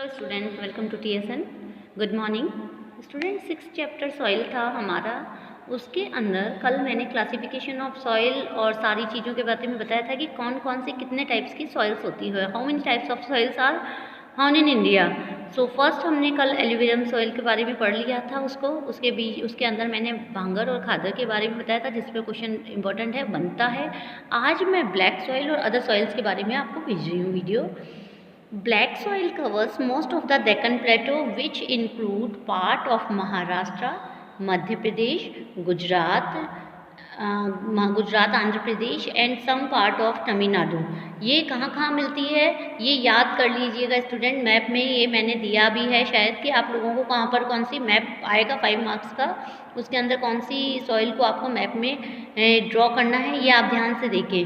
Hello student, welcome to TSN। Good morning student. 6th chapter soil था हमारा। उसके अंदर कल मैंने क्लासिफिकेशन ऑफ सॉइल और सारी चीज़ों के बारे में बताया था कि कौन कौन से कितने टाइप्स की सॉइल्स होती है, how many types of soils are found in India. So first हमने कल एल्यूवियम सॉइल के बारे में पढ़ लिया था उसको। उसके अंदर मैंने भांगर और खादर के बारे में बताया था, जिस पे क्वेश्चन इंपॉर्टेंट है बनता है। आज मैं ब्लैक सॉइल और अदर सॉइल्स के बारे में आपको भेज रही हूँ video. Black soil covers most of the Deccan Plateau, which include part of Maharashtra, Madhya Pradesh, Gujarat, Andhra Pradesh and some part of Tamil Nadu. ये कहाँ कहाँ मिलती है ये याद कर लीजिएगा स्टूडेंट। मैप में ये मैंने दिया भी है, शायद कि आप लोगों को कहाँ पर कौन सी मैप आएगा 5 मार्क्स का, उसके अंदर कौन सी सॉइल को आपको मैप में ड्रॉ करना है, ये आप ध्यान से देखें।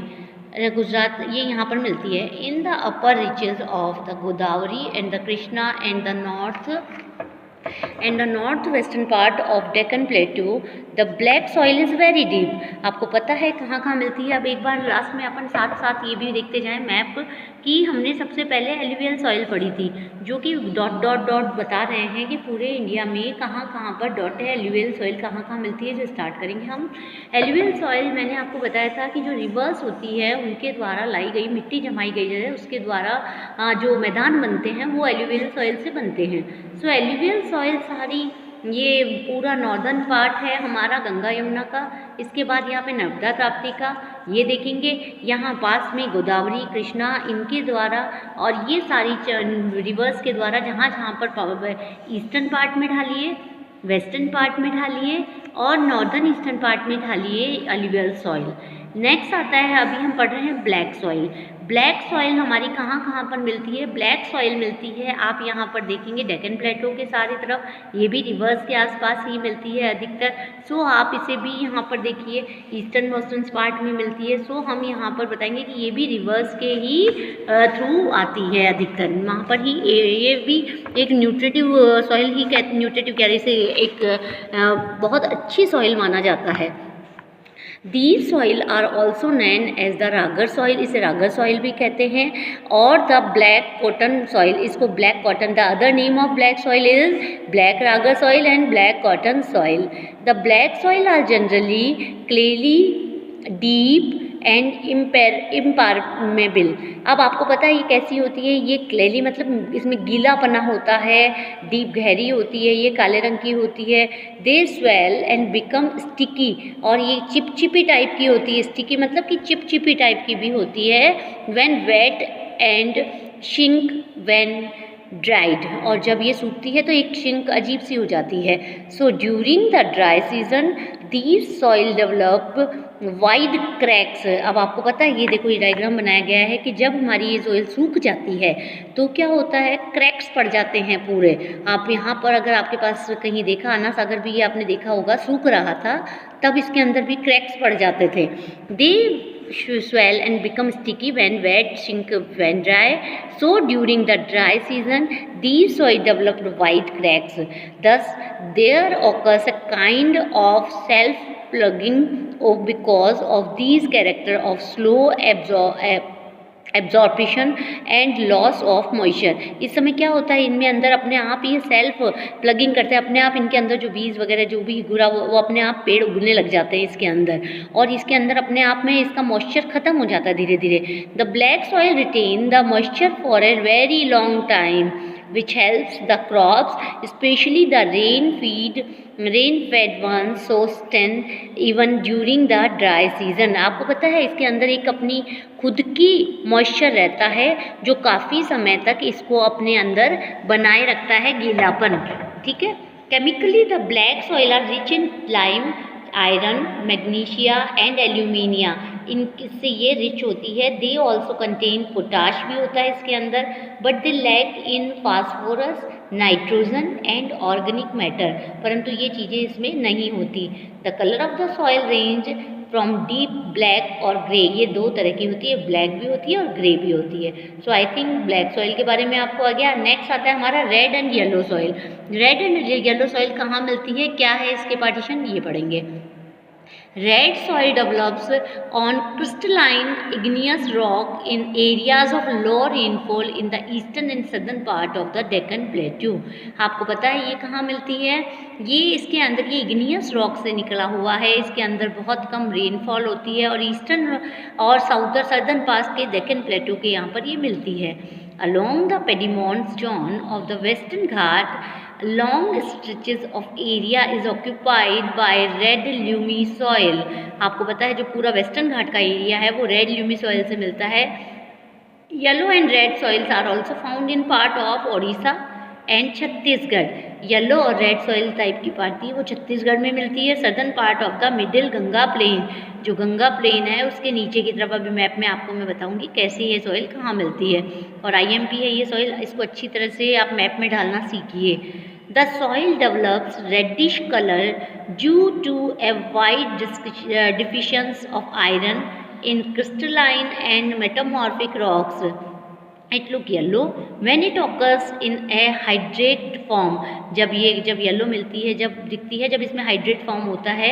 गुजरात ये यहाँ पर मिलती है in the upper reaches of the Godavari and the Krishna and the north western part of Deccan plateau the black soil is very deep. आपको पता है कहाँ कहाँ मिलती है। अब एक बार लास्ट में अपन साथ साथ ये भी देखते जाएं मैप कि हमने सबसे पहले एल्यूवियल सॉइल पढ़ी थी, जो कि डॉट डॉट डॉट बता रहे हैं कि पूरे इंडिया में कहाँ कहाँ पर डॉट है, एल्यूवियल सॉइल कहाँ कहाँ मिलती है। जो स्टार्ट करेंगे हम एल्यूवियल सॉइल, मैंने आपको बताया था कि जो रिवर्स होती है उनके द्वारा लाई गई मिट्टी जमाई गई है, उसके द्वारा जो मैदान बनते हैं वो एल्यूवियल सॉइल से बनते हैं। सो एल्यूवियल सॉइल सारी ये पूरा नॉर्दर्न पार्ट है हमारा गंगा यमुना का। इसके बाद यहाँ पे नर्मदा ताप्ती का ये देखेंगे, यहाँ पास में गोदावरी कृष्णा इनके द्वारा, और ये सारी रिवर्स के द्वारा जहाँ जहाँ पर ईस्टर्न पार्ट में ढालिए, वेस्टर्न पार्ट में ढालिए और नॉर्दर्न ईस्टर्न पार्ट में ढालिए एल्यूवियल सॉइल। नेक्स्ट आता है, अभी हम पढ़ रहे हैं ब्लैक सॉइल। ब्लैक सॉइल हमारी कहाँ कहाँ पर मिलती है? ब्लैक सॉइल मिलती है आप यहाँ पर देखेंगे डेक्कन प्लेटो के सारी तरफ, ये भी रिवर्स के आसपास ही मिलती है अधिकतर। सो आप इसे भी यहाँ पर देखिए ईस्टर्न वेस्टर्न पार्ट में मिलती है। सो हम यहाँ पर बताएंगे कि ये भी रिवर्स के ही थ्रू आती है अधिकतर, वहाँ पर ही ये भी एक न्यूट्रिटिव सॉइल ही न्यूट्रिटिव कैरी से एक बहुत अच्छी सॉइल माना जाता है। These soil are also known as the regur soil, इसे रागर सॉइल भी कहते हैं, और द ब्लैक कॉटन सॉइल, इसको black cotton, the other name of black soil is black regur soil and black cotton soil. The black soil are generally clayey deep and impermeable. अब आपको पता है ये कैसी होती है, ये क्लेली मतलब इसमें गीलापना होता है, डीप गहरी होती है, ये काले रंग की होती है। दे स्वेल एंड बिकम स्टिकी, और ये चिपचिपी टाइप की होती है। स्टिकी मतलब कि चिपचिपी टाइप की भी होती है। When wet and shrink when dried, और जब ये सूखती है तो एक शिंक अजीब सी हो जाती है। So during the dry season these soil develop wide cracks. अब आपको पता है, ये देखो ये डायग्राम बनाया गया है कि जब हमारी ये सॉइल सूख जाती है तो क्या होता है, क्रैक्स पड़ जाते हैं पूरे। आप यहाँ पर अगर आपके पास कहीं देखा, आना सागर भी ये आपने देखा होगा, सूख रहा था तब इसके अंदर भी क्रैक्स पड़ जाते थे। दे swell and become sticky when wet, shrink when dry. So during the dry season, these soil developed white cracks. Thus, there occurs a kind of self-plugging because of these character of slow absorption and loss of moisture. इस समय क्या होता है, इनमें अंदर अपने आप ये सेल्फ प्लगिंग करते हैं, अपने आप इनके अंदर जो बीज वगैरह जो भी गुरा वो अपने आप पेड़ उगने लग जाते हैं इसके अंदर, और इसके अंदर अपने आप में इसका मॉइस्चर खत्म हो जाता है धीरे धीरे। The black soil retain the moisture for a very long time which helps the crops, especially the rain-fed ones, sustain even during the dry season। आपको पता है इसके अंदर एक अपनी खुद की मॉइस्चर रहता है जो काफ़ी समय तक इसको अपने अंदर बनाए रखता है, गीलापन। ठीक है। Chemically the black soil are rich in lime, iron, magnesia and alumina, इनसे ये रिच होती है। दे ऑल्सो कंटेन पोटाश भी होता है इसके अंदर, but they lack in phosphorus, nitrogen and organic matter, परंतु ये चीज़ें इसमें नहीं होती। The colour of the soil range from deep black और ग्रे, ये दो तरह की होती है, ब्लैक भी होती है और ग्रे भी होती है। सो आई थिंक ब्लैक सॉइल के बारे में आपको आ गया। नेक्स्ट आता है हमारा red and yellow soil. Red and yellow soil कहाँ मिलती है, क्या है इसके पार्टीशन, ये पढ़ेंगे। Red soil develops on crystalline igneous rock in areas of low rainfall in the eastern and southern part of the Deccan Plateau. आपको पता है ये कहाँ मिलती है? ये इसके अंदर ये igneous rock से निकला हुआ है, इसके अंदर बहुत कम रेनफॉल होती है और ईस्टर्न और सदर्न पास के डेक्कन प्लेटो के यहाँ पर ये मिलती है. Along the pedimont zone of the Western Ghat, long stretches of area is occupied by red loamy soil. आपको पता है जो पूरा वेस्टर्न घाट का एरिया है वो रेड ल्यूमी सॉइल से मिलता है. Yellow and red soils are also found in part of Odisha and Chhattisgarh. Yellow और रेड सॉइल टाइप की पार्टी है वो छत्तीसगढ़ में मिलती है. Southern part of the middle Ganga plain, जो गंगा प्लेन है उसके नीचे की तरफ अभी मैप में आपको मैं बताऊंगी कैसे ये सॉइल कहाँ मिलती है. और IMP है ये सॉइल, इसको अच्छी तरह से आप मैप में डालना सीखिए. The soil develops reddish color due to a wide deficiency of iron in crystalline and metamorphic rocks. It look yellow when it occurs in a hydrate form. जब येलो मिलती है, जब दिखती है, जब इसमें हाइड्रेट फॉर्म होता है.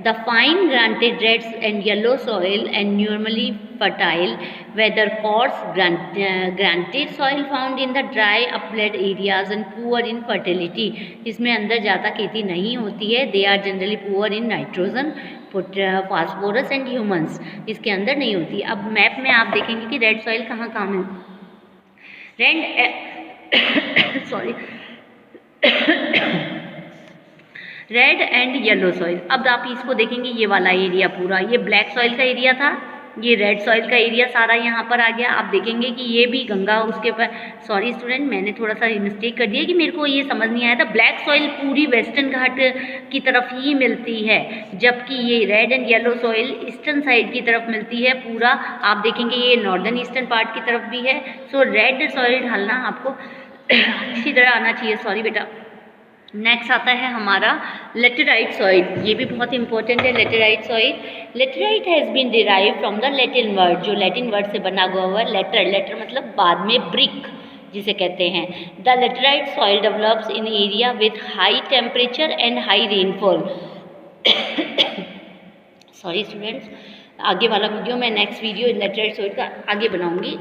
The fine granted reds and yellow soil and normally fertile, whether coarse granted soil found in the dry upland areas and poor in fertility. इसमें अंदर ज़्यादा खेती नहीं होती है. They are generally poor in nitrogen, phosphorus and humans. इसके अंदर नहीं होती. अब मैप में आप देखेंगे कि रेड सॉइल कहाँ कहाँ मिलती. Red and yellow soil. अब आप इसको देखेंगे ये वाला एरिया पूरा, ये ब्लैक सॉइल का एरिया था, ये रेड सॉइल का एरिया सारा यहाँ पर आ गया. आप देखेंगे कि ये भी गंगा उसके ऊपर, सॉरी स्टूडेंट मैंने थोड़ा सा मिस्टेक कर दिया कि मेरे को ये समझ नहीं आया था. ब्लैक सॉइल पूरी वेस्टर्न घाट की तरफ ही मिलती है, जबकि ये red and yellow soil eastern side की तरफ मिलती है पूरा. आप देखेंगे ये नॉर्दर्न ईस्टर्न पार्ट की तरफ भी है. सो रेड सॉइल ढालना आपको इसी तरह आना चाहिए. सॉरी बेटा. नेक्स्ट आता है हमारा लेटेराइट सॉइल. ये भी बहुत इंपॉर्टेंट है laterite soil. Laterite has been derive from the Latin word, जो लैटिन वर्ड से बना हुआ है लेटर. लेटर मतलब बाद में ब्रिक जिसे कहते हैं. The laterite soil develops in area with high temperature and high rainfall. Sorry students, आगे वाला वीडियो मैं नेक्स्ट वीडियो लेटेराइट सॉइल का आगे बनाऊंगी.